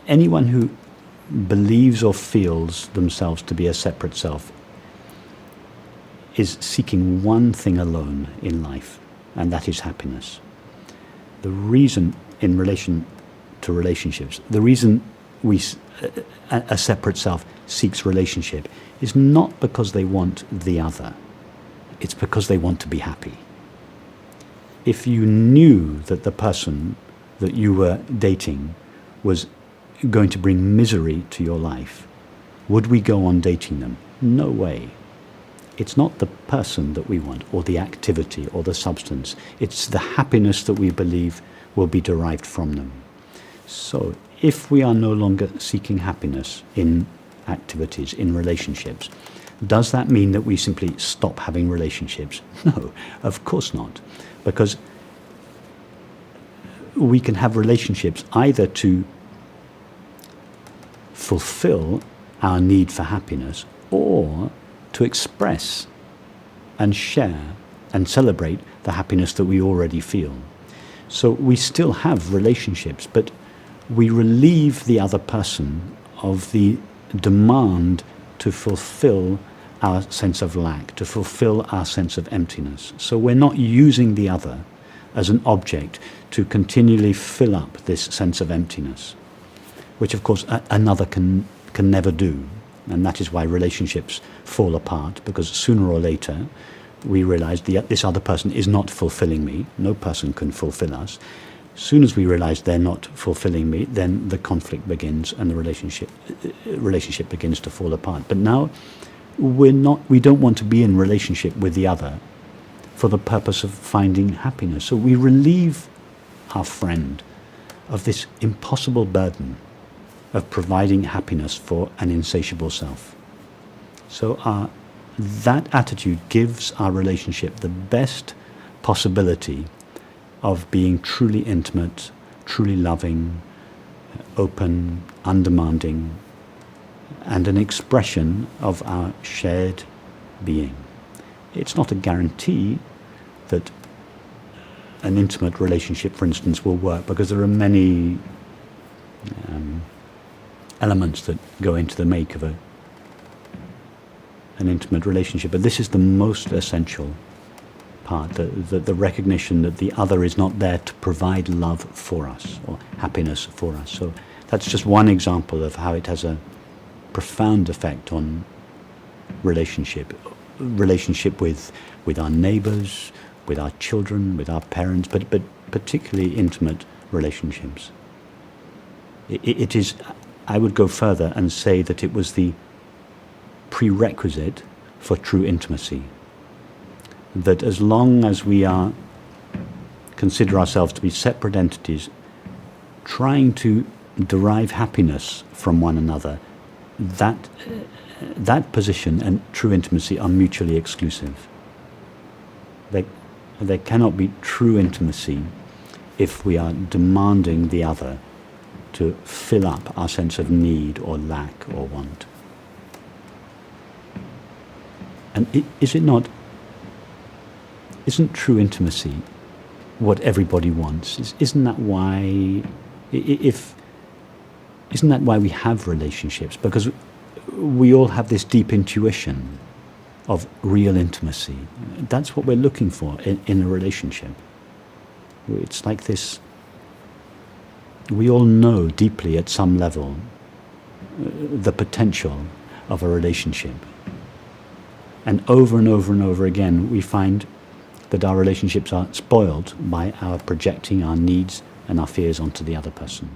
anyone who believes or feels themselves to be a separate self is seeking one thing alone in life, and that is happiness. The reason, in relation to relationships, the reason a separate self seeks relationship is not because they want the other. It's because they want to be happy. If you knew that the person that you were dating was going to bring misery to your life, would we go on dating them? No way. It's not the person that we want, or the activity, or the substance. It's the happiness that we believe will be derived from them. So, if we are no longer seeking happiness in activities, in relationships, does that mean that we simply stop having relationships? No, of course not. Because we can have relationships either to fulfill our need for happiness, or to express and share and celebrate the happiness that we already feel. So we still have relationships, but we relieve the other person of the demand to fulfill our sense of lack, to fulfill our sense of emptiness. So we're not using the other as an object to continually fill up this sense of emptiness, which of course another can never do. And that is why relationships fall apart, because sooner or later we realize this other person is not fulfilling me. No person can fulfill us. As soon as we realize they're not fulfilling me, then the conflict begins and the relationship begins to fall apart. But now we don't want to be in relationship with the other for the purpose of finding happiness. So we relieve our friend of this impossible burden of providing happiness for an insatiable self. So that attitude gives our relationship the best possibility of being truly intimate, truly loving, open, undemanding, and an expression of our shared being. It's not a guarantee that an intimate relationship, for instance, will work, because there are many elements that go into the make of an intimate relationship, but this is the most essential part, the recognition that the other is not there to provide love for us or happiness for us. So that's just one example of how it has a profound effect on relationship with our neighbors, with our children, with our parents, but particularly intimate relationships. It is, I would go further and say that it was the prerequisite for true intimacy. That as long as we consider ourselves to be separate entities, trying to derive happiness from one another, that position and true intimacy are mutually exclusive. There cannot be true intimacy if we are demanding the other to fill up our sense of need or lack or want. And isn't true intimacy what everybody wants? Isn't that why we have relationships? Because we all have this deep intuition of real intimacy. That's what we're looking for in a relationship. It's like this, we all know deeply at some level the potential of a relationship. And over and over and over again, we find that our relationships are spoiled by our projecting our needs and our fears onto the other person.